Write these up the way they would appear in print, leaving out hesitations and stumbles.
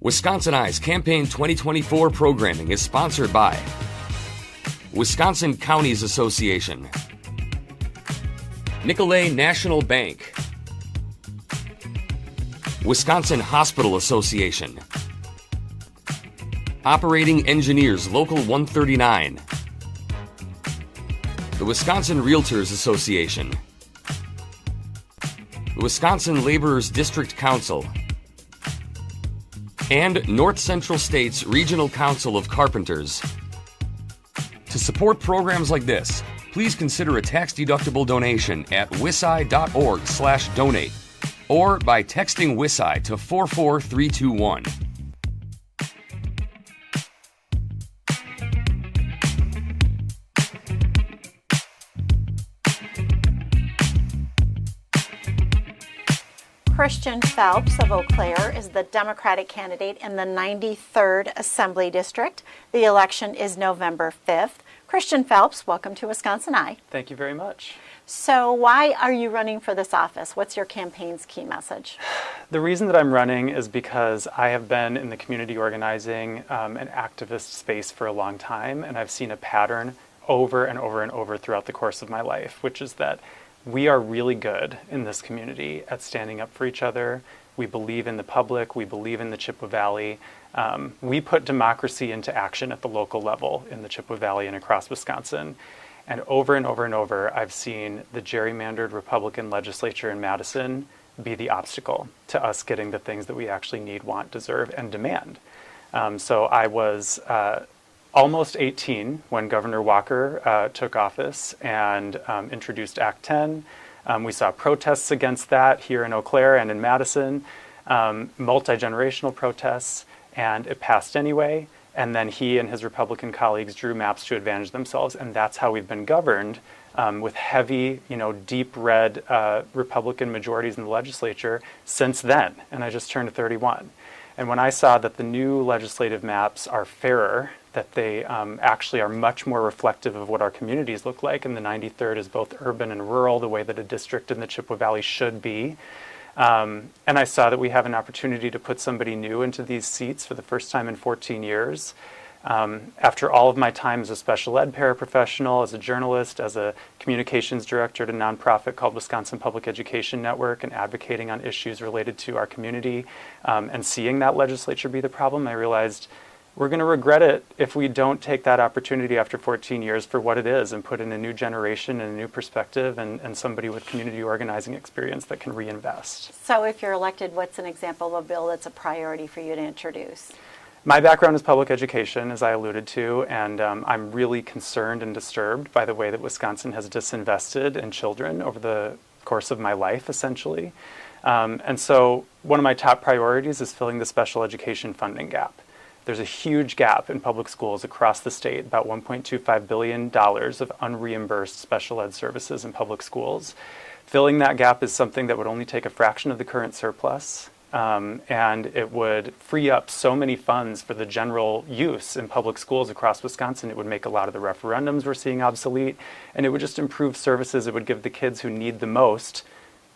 WisconsinEye's Campaign 2024 programming is sponsored by Wisconsin Counties Association, Nicolet National Bank, Wisconsin Hospital Association, Operating Engineers Local 139, the Wisconsin Realtors Association, the Wisconsin Laborers District Council, and North Central State's Regional Council of Carpenters. To support programs like this, please consider a tax-deductible donation at wiseye.org/donate or by texting WisEye to 44321. Christian Phelps of Eau Claire is the Democratic candidate in the 93rd Assembly District. The election is November 5th. Christian Phelps, welcome to WisconsinEye. Thank you very much. So why are you running for this office? What's your campaign's key message? The reason that I'm running is because I have been in the community organizing and activist space for a long time, and I've seen a pattern over and over and over throughout the course of my life, which is that we are really good in this community at standing up for each other. We believe in the public. We believe in the Chippewa Valley. We put democracy into action at the local level in the Chippewa Valley and across Wisconsin. And over and over and over, I've seen the gerrymandered Republican legislature in Madison be the obstacle to us getting the things that we actually need, want, deserve, and demand. So I was almost 18 when Governor Walker took office and introduced Act 10. We saw protests against that here in Eau Claire and in Madison, multi-generational protests, and it passed anyway. And then he and his Republican colleagues drew maps to advantage themselves, and that's how we've been governed with heavy, deep red Republican majorities in the legislature since then. And I just turned 31. And when I saw that the new legislative maps are fairer, that they actually are much more reflective of what our communities look like, and the 93rd is both urban and rural, the way that a district in the Chippewa Valley should be. And I saw that we have an opportunity to put somebody new into these seats for the first time in 14 years. After all of my time as a special ed paraprofessional, as a journalist, as a communications director at a nonprofit called Wisconsin Public Education Network, and advocating on issues related to our community, and seeing that legislature be the problem, I realized we're going to regret it if we don't take that opportunity after 14 years for what it is and put in a new generation and a new perspective and somebody with community organizing experience that can reinvest. So if you're elected, what's an example of a bill that's a priority for you to introduce? My background is public education, as I alluded to, and I'm really concerned and disturbed by the way that Wisconsin has disinvested in children over the course of my life, essentially. And so one of my top priorities is filling the special education funding gap. There's a huge gap in public schools across the state, about $1.25 billion of unreimbursed special ed services in public schools. Filling that gap is something that would only take a fraction of the current surplus, and it would free up so many funds for the general use in public schools across Wisconsin. It would make a lot of the referendums we're seeing obsolete, and it would just improve services. It would give the kids who need the most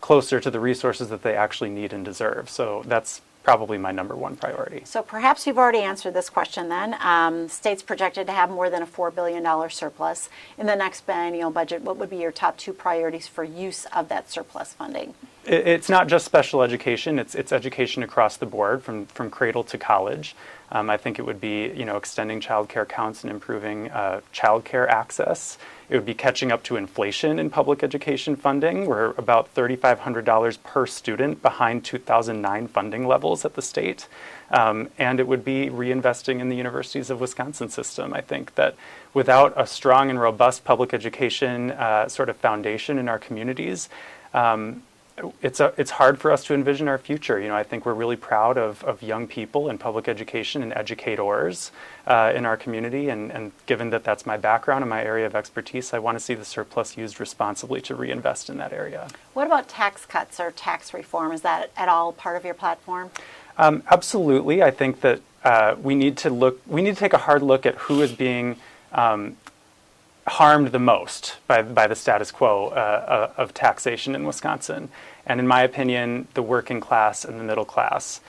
closer to the resources that they actually need and deserve. So that's probably my number one priority. So perhaps you've already answered this question then. State's projected to have more than a $4 billion surplus in the next biennial budget. What would be your top two priorities for use of that surplus funding? It's not just special education, it's education across the board from cradle to college. I think it would be extending child care counts and improving child care access. It would be catching up to inflation in public education funding. We're about $3,500 per student behind 2009 funding levels at the state. And it would be reinvesting in the Universities of Wisconsin system. I think that without a strong and robust public education sort of foundation in our communities, it's hard for us to envision our future. I think we're really proud of young people in public education and educators in our community. And given that that's my background and my area of expertise, I want to see the surplus used responsibly to reinvest in that area. What about tax cuts or tax reform? Is that at all part of your platform? Absolutely. I think that we need to take a hard look at who is being harmed the most by the status quo of taxation in Wisconsin. And in my opinion, the working class and the middle class.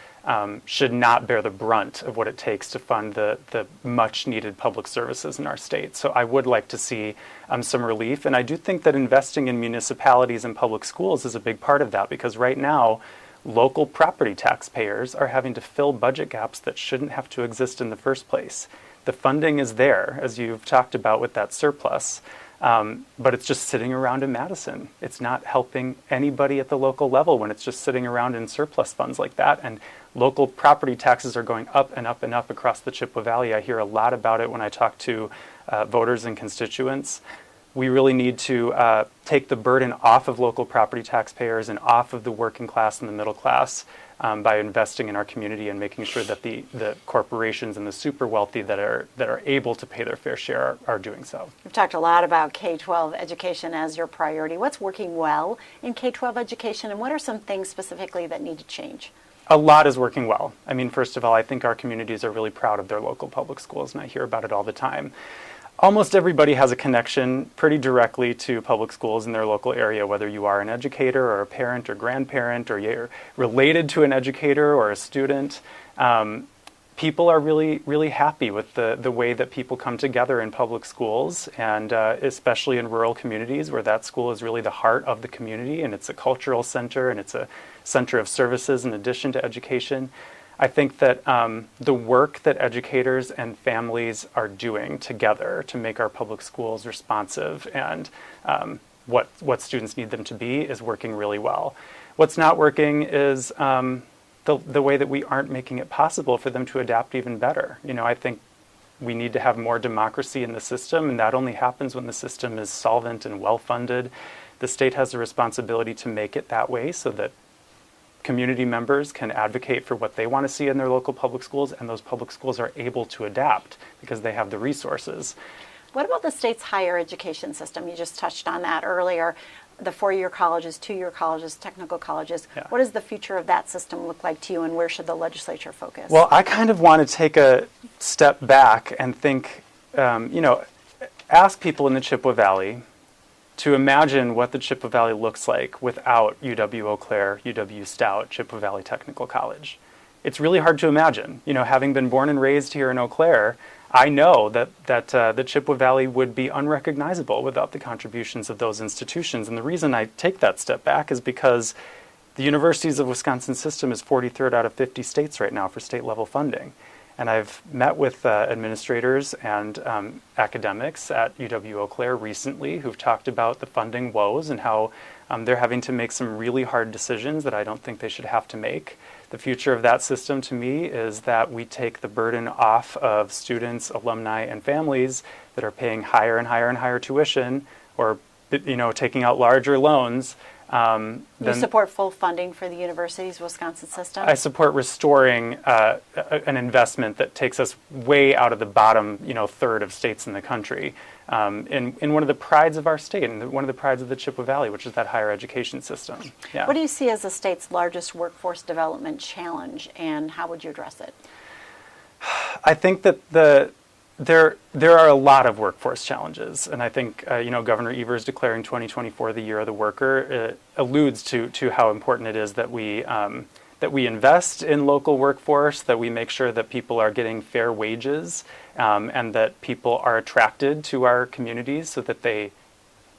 should not bear the brunt of what it takes to fund the much needed public services in our state. So I would like to see some relief. And I do think that investing in municipalities and public schools is a big part of that, because right now, local property taxpayers are having to fill budget gaps that shouldn't have to exist in the first place. The funding is there, as you've talked about with that surplus, but it's just sitting around in Madison. It's not helping anybody at the local level when it's just sitting around in surplus funds like that. And local property taxes are going up and up and up across the Chippewa Valley. I hear a lot about it when I talk to voters and constituents. We really need to take the burden off of local property taxpayers and off of the working class and the middle class by investing in our community and making sure that the corporations and the super wealthy that are able to pay their fair share are doing so. We've talked a lot about K12 education as your priority. What's working well in K12 education, and what are some things specifically that need to change? A lot is working well. I mean, first of all, I think our communities are really proud of their local public schools, and I hear about it all the time. Almost everybody has a connection pretty directly to public schools in their local area, whether you are an educator or a parent or grandparent, or you're related to an educator or a student. People are really, really happy with the way that people come together in public schools, and especially in rural communities where that school is really the heart of the community, and it's a cultural center and it's a center of services in addition to education. I think that the work that educators and families are doing together to make our public schools responsive and what students need them to be is working really well. What's not working is the way that we aren't making it possible for them to adapt even better. You know, I think we need to have more democracy in the system, and that only happens when the system is solvent and well-funded. The state has a responsibility to make it that way so that community members can advocate for what they want to see in their local public schools, and those public schools are able to adapt because they have the resources. What about the state's higher education system? You just touched on that earlier. The four-year colleges, two-year colleges, technical colleges. Yeah. What does the future of that system look like to you, and where should the legislature focus? Well, I kind of want to take a step back and think, ask people in the Chippewa Valley to imagine what the Chippewa Valley looks like without UW-Eau Claire, UW-Stout, Chippewa Valley Technical College. It's really hard to imagine. You know, having been born and raised here in Eau Claire, I know that the Chippewa Valley would be unrecognizable without the contributions of those institutions. And the reason I take that step back is because the Universities of Wisconsin system is 43rd out of 50 states right now for state level funding. And I've met with administrators and academics at UW-Eau Claire recently who've talked about the funding woes and how they're having to make some really hard decisions that I don't think they should have to make. The future of that system to me is that we take the burden off of students, alumni, and families that are paying higher and higher and higher tuition, or taking out larger loans. You support full funding for the university's Wisconsin system? I support restoring an investment that takes us way out of the bottom, third of states in the country, in one of the prides of our state and one of the prides of the Chippewa Valley, which is that higher education system. Yeah. What do you see as the state's largest workforce development challenge, and how would you address it? I think that there are a lot of workforce challenges, and I think Governor Evers declaring 2024 the year of the worker alludes to how important it is that we invest in local workforce, that we make sure that people are getting fair wages, and that people are attracted to our communities so that they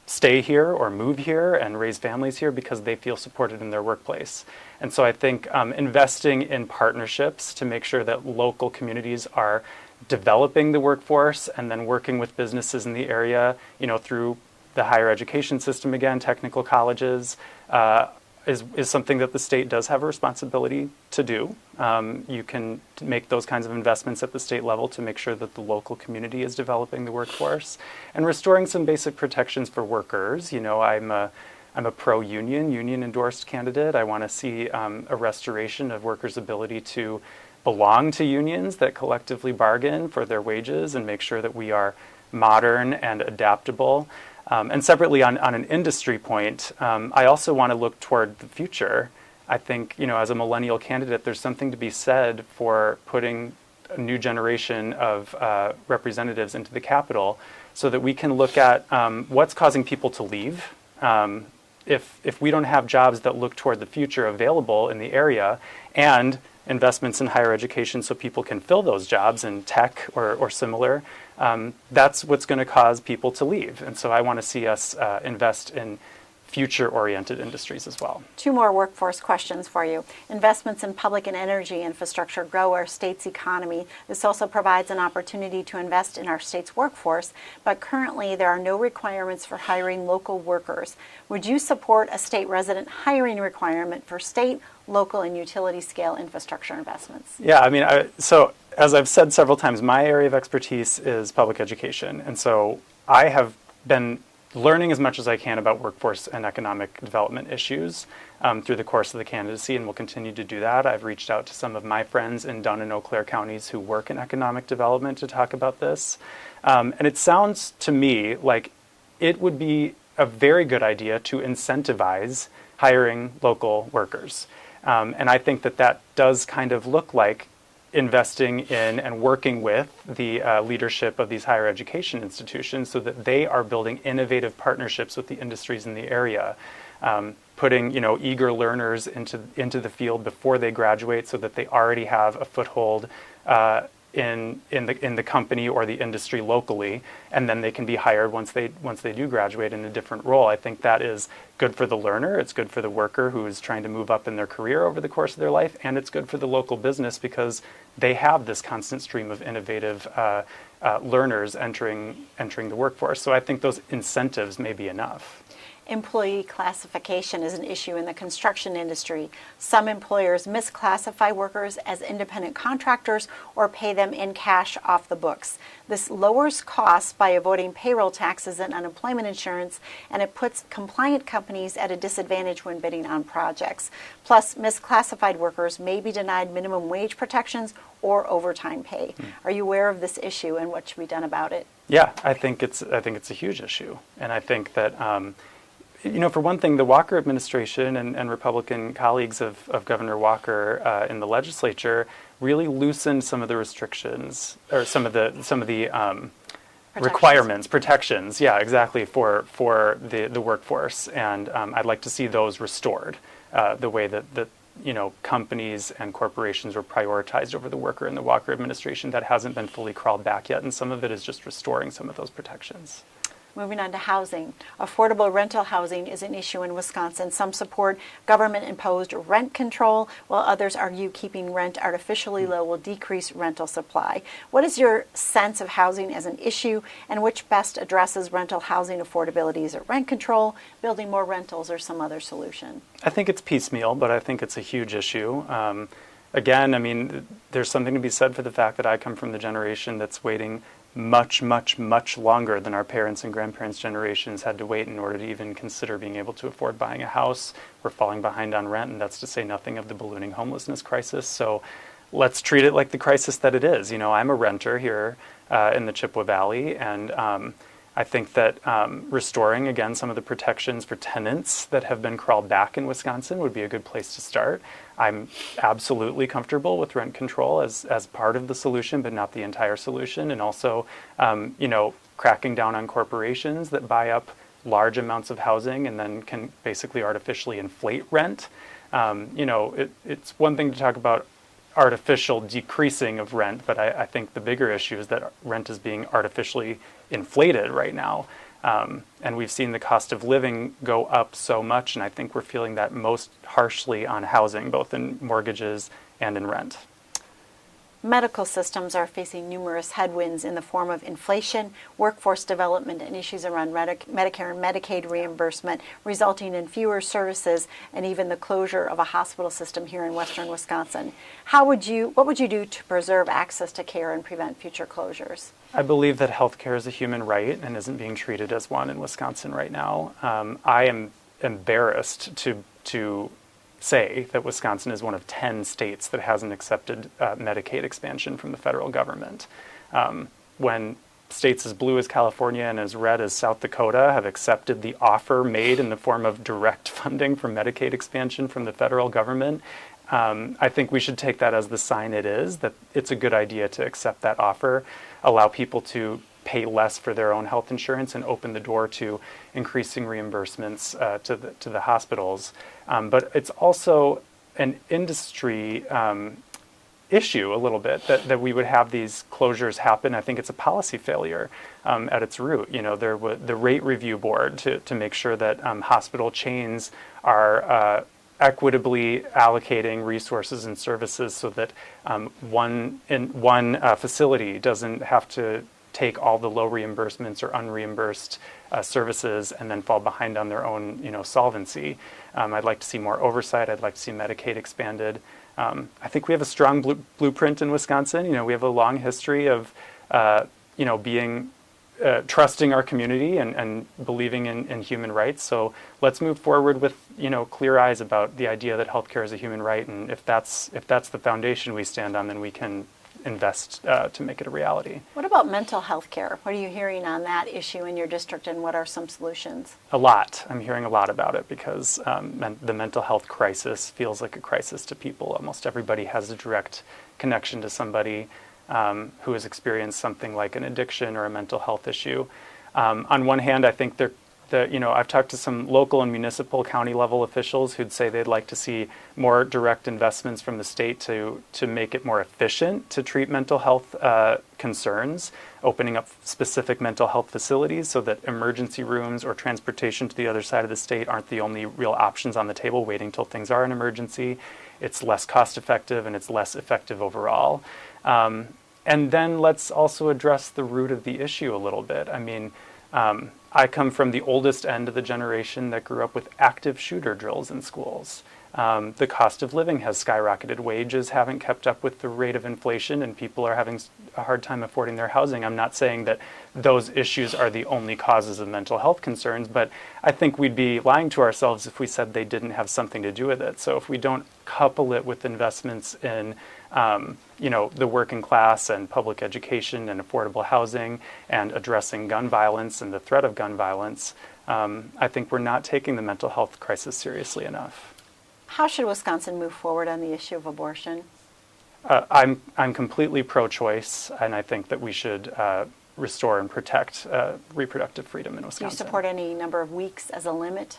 stay here or move here and raise families here because they feel supported in their workplace. And so I think investing in partnerships to make sure that local communities are developing the workforce and then working with businesses in the area, through the higher education system, again, technical colleges, is something that the state does have a responsibility to do. You can make those kinds of investments at the state level to make sure that the local community is developing the workforce and restoring some basic protections for workers. I'm a pro-union, union-endorsed candidate. I want to see a restoration of workers' ability to belong to unions that collectively bargain for their wages and make sure that we are modern and adaptable. And separately, on an industry point, I also want to look toward the future. I think, as a millennial candidate, there's something to be said for putting a new generation of representatives into the Capitol so that we can look at what's causing people to leave. If we don't have jobs that look toward the future available in the area, and investments in higher education so people can fill those jobs in tech or similar, that's what's going to cause people to leave. And so I want to see us invest in future-oriented industries as well. Two more workforce questions for you. Investments in public and energy infrastructure grow our state's economy. This also provides an opportunity to invest in our state's workforce, but currently there are no requirements for hiring local workers. Would you support a state resident hiring requirement for state, local, and utility scale infrastructure investments? Yeah, I mean, so as I've said several times, my area of expertise is public education. And so I have been learning as much as I can about workforce and economic development issues through the course of the candidacy, and will continue to do that. I've reached out to some of my friends in Dunn and Eau Claire counties who work in economic development to talk about this. And it sounds to me like it would be a very good idea to incentivize hiring local workers. And I think that that does kind of look like investing in and working with the leadership of these higher education institutions so that they are building innovative partnerships with the industries in the area, putting eager learners into the field before they graduate so that they already have a foothold in the company or the industry locally, and then they can be hired once they do graduate in a different role. I think that is good for the learner, it's good for the worker who is trying to move up in their career over the course of their life, and it's good for the local business because they have this constant stream of innovative learners entering the workforce. So I think those incentives may be enough. Employee classification is an issue in the construction industry. Some employers misclassify workers as independent contractors or pay them in cash off the books. This lowers costs by avoiding payroll taxes and unemployment insurance, and it puts compliant companies at a disadvantage when bidding on projects. Plus, misclassified workers may be denied minimum wage protections or overtime pay. Are you aware of this issue and what should be done about it? Yeah, I think it's a huge issue, and I think that for one thing, the Walker administration and Republican colleagues of Governor Walker in the legislature really loosened some of the restrictions or some of the requirements, protections. Yeah, exactly for the workforce, and I'd like to see those restored the way that companies and corporations were prioritized over the worker in the Walker administration. That hasn't been fully crawled back yet, and some of it is just restoring some of those protections. Moving on to housing. Affordable rental housing is an issue in Wisconsin. Some support government-imposed rent control, while others argue keeping rent artificially low will decrease rental supply. What is your sense of housing as an issue, and which best addresses rental housing affordability? Is it rent control, building more rentals, or some other solution? I think it's piecemeal, but I think it's a huge issue. Again, I mean, there's something to be said for the fact that I come from the generation that's waiting much, much, much longer than our parents' and grandparents' generations had to wait in order to even consider being able to afford buying a house. We're falling behind on rent, and that's to say nothing of the ballooning homelessness crisis. So let's treat it like the crisis that it is. I'm a renter here in the Chippewa Valley, and I think that restoring, again, some of the protections for tenants that have been crawled back in Wisconsin would be a good place to start. I'm absolutely comfortable with rent control as part of the solution, but not the entire solution. And also, cracking down on corporations that buy up large amounts of housing and then can basically artificially inflate rent. It's one thing to talk about artificial decreasing of rent, but I think the bigger issue is that rent is being artificially inflated right now. And we've seen the cost of living go up so much, and I think we're feeling that most harshly on housing, both in mortgages and in rent. Medical systems are facing numerous headwinds in the form of inflation, workforce development, and issues around Medicare and Medicaid reimbursement, resulting in fewer services and even the closure of a hospital system here in western Wisconsin. What would you do to preserve access to care and prevent future closures? I believe that healthcare is a human right and isn't being treated as one in Wisconsin right now. I am embarrassed to say that Wisconsin is one of 10 states that hasn't accepted Medicaid expansion from the federal government. When states as blue as California and as red as South Dakota have accepted the offer made in the form of direct funding for Medicaid expansion from the federal government, I think we should take that as the sign it is, that it's a good idea to accept that offer, allow people to pay less for their own health insurance, and open the door to increasing reimbursements to the hospitals. But it's also an industry issue a little bit, that we would have these closures happen. I think it's a policy failure at its root. There was the rate review board to make sure that hospital chains are equitably allocating resources and services so that one facility doesn't have to take all the low reimbursements or unreimbursed services and then fall behind on their own solvency. I'd like to see more oversight. I'd like to see Medicaid expanded. I think we have a strong blueprint in Wisconsin. We have a long history of being trusting our community and believing in human rights. So let's move forward with clear eyes about the idea that healthcare is a human right, and if that's the foundation we stand on, then we can invest to make it a reality. What about mental health care? What are you hearing on that issue in your district, and what are some solutions? A lot. I'm hearing a lot about it because the mental health crisis feels like a crisis to people. Almost everybody has a direct connection to somebody who has experienced something like an addiction or a mental health issue. On one hand, I think I've talked to some local and municipal county level officials who'd say they'd like to see more direct investments from the state to make it more efficient to treat mental health concerns, opening up specific mental health facilities so that emergency rooms or transportation to the other side of the state aren't the only real options on the table, waiting till things are an emergency. It's less cost effective and it's less effective overall. And then let's also address the root of the issue a little bit. I mean, I come from the oldest end of the generation that grew up with active shooter drills in schools. The cost of living has skyrocketed. Wages haven't kept up with the rate of inflation, and people are having a hard time affording their housing. I'm not saying that those issues are the only causes of mental health concerns, but I think we'd be lying to ourselves if we said they didn't have something to do with it. So if we don't couple it with investments in the working class and public education and affordable housing and addressing gun violence and the threat of gun violence, I think we're not taking the mental health crisis seriously enough. How should Wisconsin move forward on the issue of abortion? I'm completely pro-choice, and I think that we should restore and protect reproductive freedom in Wisconsin. Do you support any number of weeks as a limit?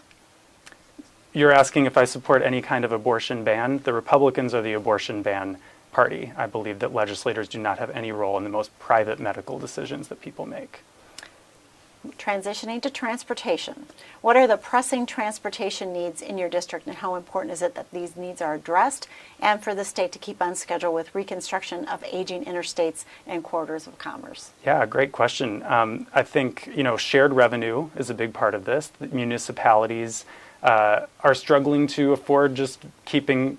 You're asking if I support any kind of abortion ban? The Republicans are the abortion ban party. I believe that legislators do not have any role in the most private medical decisions that people make. Transitioning to transportation. What are the pressing transportation needs in your district, and how important is it that these needs are addressed and for the state to keep on schedule with reconstruction of aging interstates and corridors of commerce? Yeah, great question. I think, shared revenue is a big part of this. The municipalities are struggling to afford just taking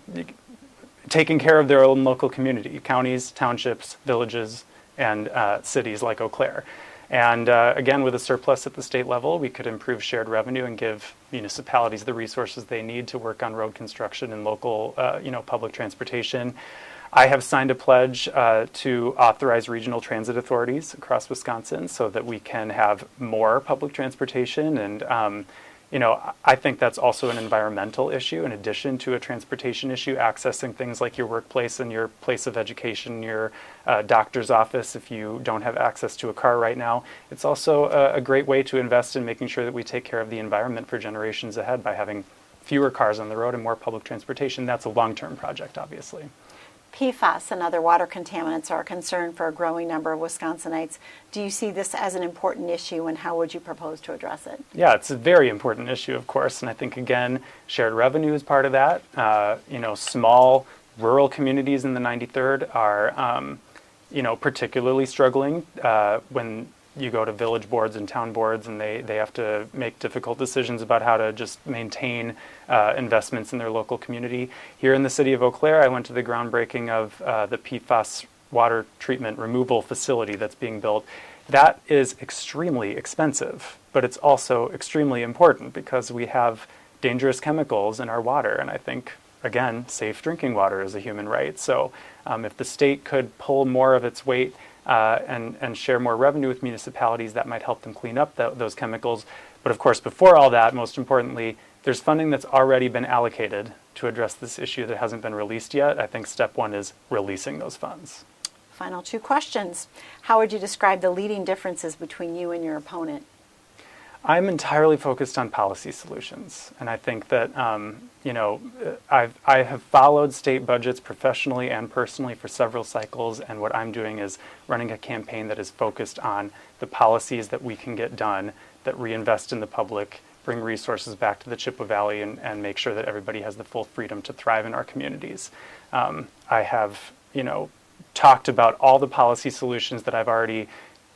care of their own local community, counties, townships, villages, and cities like Eau Claire. And again, with a surplus at the state level, we could improve shared revenue and give municipalities the resources they need to work on road construction and local, public transportation. I have signed a pledge to authorize regional transit authorities across Wisconsin so that we can have more public transportation. And, I think that's also an environmental issue in addition to a transportation issue, accessing things like your workplace and your place of education, your doctor's office if you don't have access to a car right now. It's also a great way to invest in making sure that we take care of the environment for generations ahead by having fewer cars on the road and more public transportation. That's a long-term project, obviously. PFAS and other water contaminants are a concern for a growing number of Wisconsinites. Do you see this as an important issue, and how would you propose to address it? Yeah, it's a very important issue, of course, and I think, again, shared revenue is part of that. Small rural communities in the 93rd are, particularly struggling when you go to village boards and town boards, and they have to make difficult decisions about how to just maintain investments in their local community. Here in the city of Eau Claire, I went to the groundbreaking of the PFAS water treatment removal facility that's being built. That is extremely expensive, but it's also extremely important because we have dangerous chemicals in our water, and I think, again, safe drinking water is a human right. So if the state could pull more of its weight and share more revenue with municipalities, that might help them clean up those chemicals. But of course, before all that, most importantly, there's funding that's already been allocated to address this issue that hasn't been released yet. I think step one is releasing those funds. Final two questions. How would you describe the leading differences between you and your opponent? I'm entirely focused on policy solutions, and I think that I have followed state budgets professionally and personally for several cycles, and what I'm doing is running a campaign that is focused on the policies that we can get done that reinvest in the public, bring resources back to the Chippewa Valley, and make sure that everybody has the full freedom to thrive in our communities. I have talked about all the policy solutions that I've already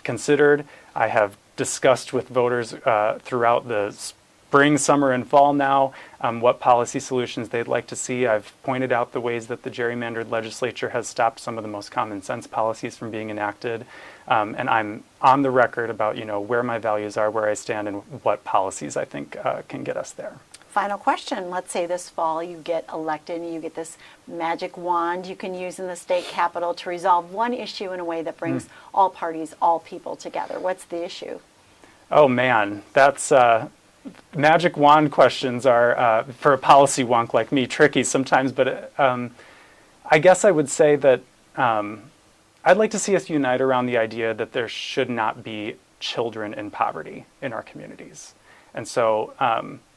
considered. I have discussed with voters throughout the spring, summer, and fall now what policy solutions they'd like to see. I've pointed out the ways that the gerrymandered legislature has stopped some of the most common sense policies from being enacted. And I'm on the record about where my values are, where I stand, and what policies I think can get us there. Final question. Let's say this fall you get elected and you get this magic wand you can use in the state capitol to resolve one issue in a way that brings all parties, all people together. What's the issue? Oh man, that's magic wand questions are, for a policy wonk like me, tricky sometimes, but I guess I would say that I'd like to see us unite around the idea that there should not be children in poverty in our communities. And so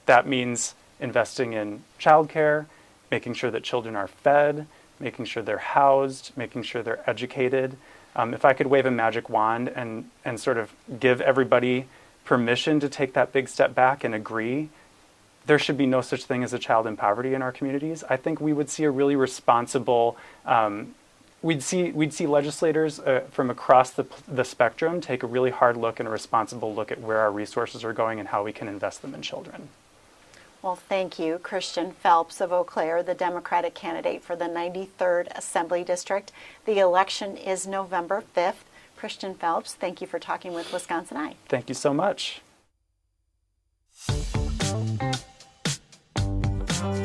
that means investing in childcare, making sure that children are fed, making sure they're housed, making sure they're educated. If I could wave a magic wand and sort of give everybody permission to take that big step back and agree there should be no such thing as a child in poverty in our communities, I think we would see a really responsible, we'd see legislators from across the spectrum take a really hard look and a responsible look at where our resources are going and how we can invest them in children. Well, thank you, Christian Phelps of Eau Claire, the Democratic candidate for the 93rd Assembly District. The election is November 5th. Christian Phelps, thank you for talking with WisconsinEye. Thank you so much.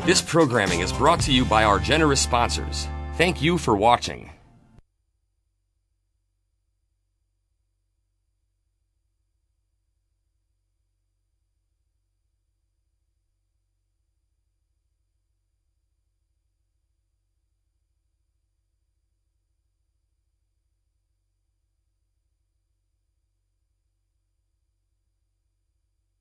This programming is brought to you by our generous sponsors. Thank you for watching.